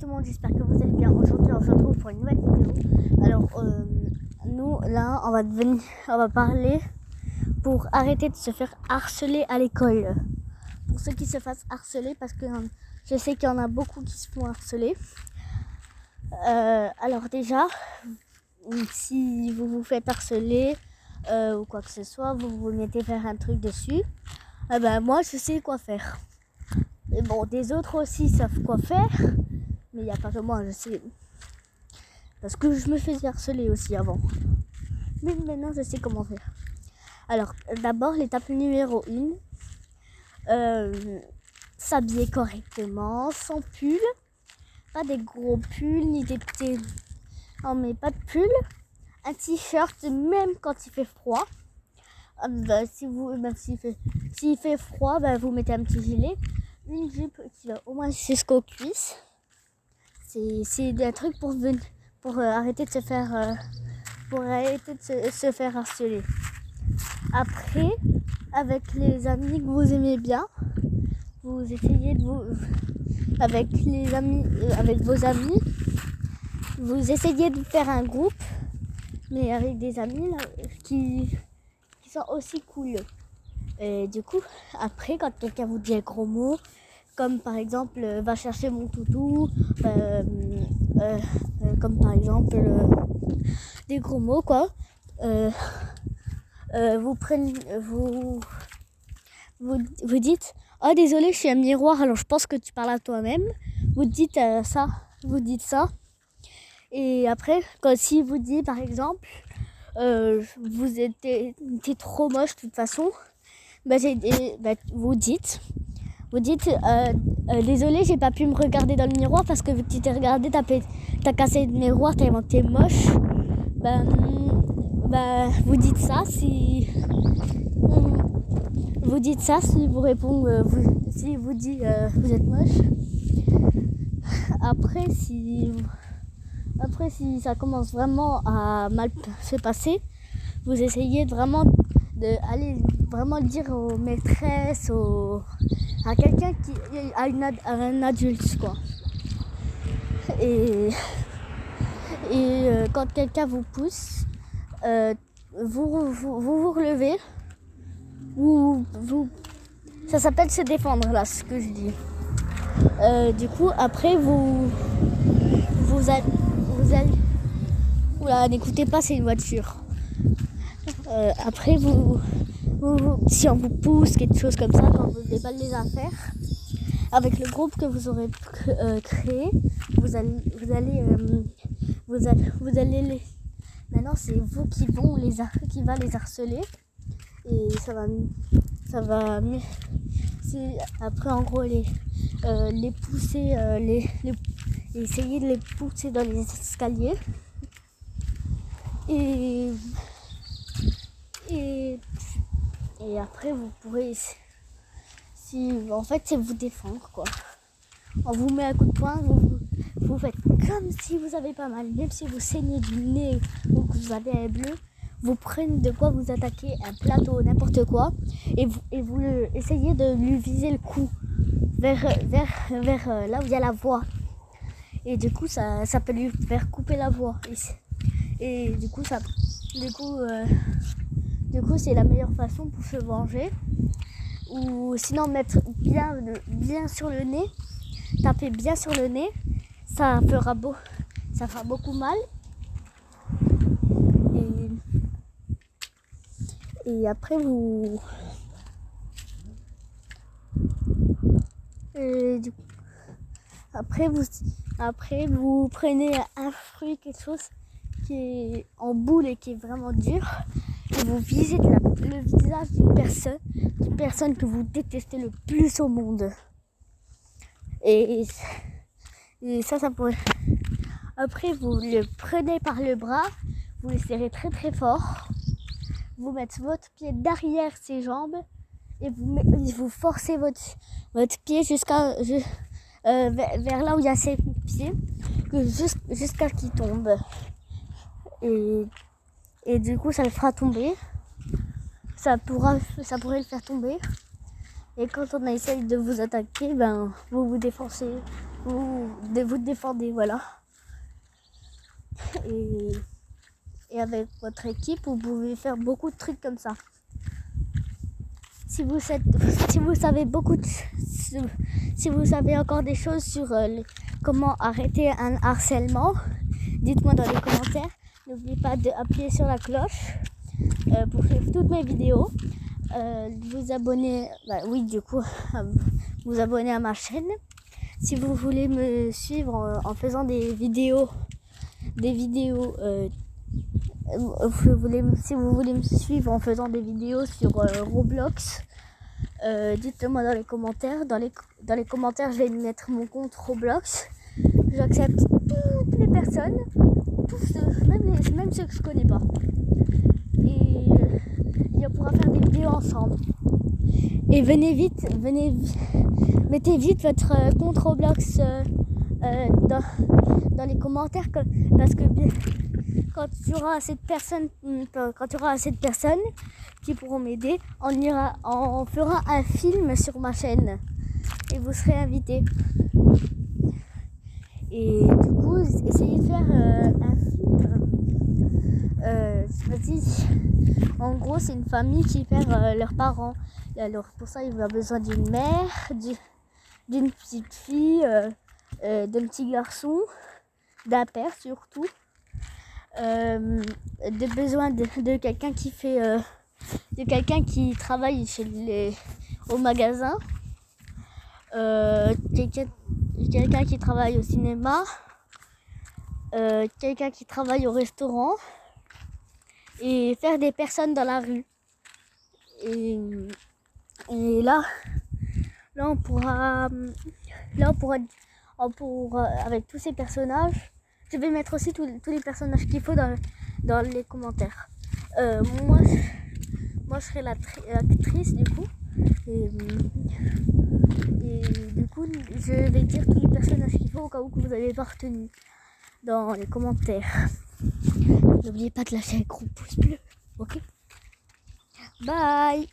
tout le monde, j'espère que vous allez bien. Aujourd'hui on se retrouve pour une nouvelle vidéo. Alors nous là on va parler pour arrêter de se faire harceler à l'école. Pour ceux qui se fassent harceler, parce que je sais qu'il y en a beaucoup qui se font harceler. Alors déjà, si vous vous faites harceler ou quoi que ce soit, vous vous mettez faire un truc dessus, moi je sais quoi faire. Et bon, des autres aussi savent quoi faire, mais il n'y a pas que moi, je sais. Parce que je me faisais harceler aussi avant. Mais maintenant, je sais comment faire. Alors, d'abord, l'étape numéro 1, s'habiller correctement, sans pull. Pas des gros pulls, ni des petits... Non, mais pas de pull. Un t-shirt, même quand il fait froid. S'il fait froid, vous mettez un petit gilet. Une jupe qui va au moins jusqu'aux cuisses. C'est un truc pour arrêter de se faire se faire harceler. Après, avec les amis que vous aimez bien, vous essayez de avec vos amis, vous essayez de faire un groupe, mais avec des amis là, qui sont aussi cool. Et du coup, après, quand quelqu'un vous dit un gros mot, comme par exemple va chercher mon toutou, comme par exemple des gros mots quoi, vous dites oh désolé, je suis un miroir, alors je pense que tu parles à toi-même. Vous dites ça. Et après, si vous dites par exemple t'es trop moche de toute façon, vous dites désolé, j'ai pas pu me regarder dans le miroir parce que vu que tu t'es regardé, t'as cassé le miroir tellement t'es moche. Vous dites ça si vous répond si vous dit vous êtes moche. Après si ça commence vraiment à mal se passer, vous essayez vraiment d'aller vraiment dire aux maîtresses, à quelqu'un à un adulte quoi. Et quand quelqu'un vous pousse, vous relevez, ça s'appelle se défendre là, ce que je dis. Du coup après vous allez oula, n'écoutez pas, c'est une voiture. Après si on vous pousse quelque chose comme ça, quand vous déballez les affaires, avec le groupe que vous aurez créé, vous allez les... Maintenant c'est vous qui va les harceler, et ça va après en gros les pousser, essayer de les pousser dans les escaliers, et après vous pourrez, en fait c'est vous défendre quoi. On vous met un coup de poing, vous faites comme si vous avez pas mal, même si vous saignez du nez ou que vous avez un bleu, vous prenez de quoi vous attaquer, un plateau, n'importe quoi, et vous essayez de lui viser le cou vers là où il y a la voix, et du coup ça peut lui faire couper la voix, et du coup c'est la meilleure façon pour se venger. Ou sinon mettre bien sur le nez, taper bien sur le nez, ça fera beaucoup mal. Et après vous prenez un fruit, quelque chose qui est en boule et qui est vraiment dur, et vous visez le visage d'une personne que vous détestez le plus au monde. Et ça pourrait... Après vous le prenez par le bras, vous le serrez très très fort, vous mettez votre pied derrière ses jambes, et vous forcez votre pied vers là où il y a ses pieds, jusqu'à qu'il tombe. Et du coup ça le fera tomber, ça pourrait le faire tomber. Et quand on essaye de vous attaquer, vous défoncez vous défendez, voilà. Et avec votre équipe, vous pouvez faire beaucoup de trucs comme ça. Si vous savez si vous savez encore des choses sur comment arrêter un harcèlement, dites-moi dans les commentaires. N'oubliez pas d'appuyer sur la cloche pour suivre toutes mes vidéos. Vous abonner, vous abonner à ma chaîne. Si vous voulez me suivre en faisant des vidéos, si vous voulez me suivre en faisant des vidéos sur Roblox, dites-le moi dans les commentaires. Dans les commentaires, je vais mettre mon compte Roblox. J'accepte toutes les personnes, même ceux que je connais pas. Et on pourra faire des vidéos ensemble. Et mettez vite votre compte Roblox dans les commentaires, parce que quand il y aura assez de personnes qui pourront m'aider, on fera un film sur ma chaîne et vous serez invités. Et du coup, essayez de faire un film. En gros, c'est une famille qui perd leurs parents. Et alors pour ça, il va besoin d'une mère, d'une petite fille, d'un petit garçon, d'un père surtout. De besoin de quelqu'un qui fait de quelqu'un qui travaille au magasin, quelqu'un qui travaille au cinéma, quelqu'un qui travaille au restaurant, et faire des personnes dans la rue. Et là on pourra avec tous ces personnages. Je vais mettre aussi tous les personnages qu'il faut dans les commentaires. Moi, je serai l'actrice du coup. Et du coup, je vais dire tous les personnages qu'il faut au cas où que vous n'avez pas retenu dans les commentaires. N'oubliez pas de lâcher un gros pouce bleu. Ok? Bye!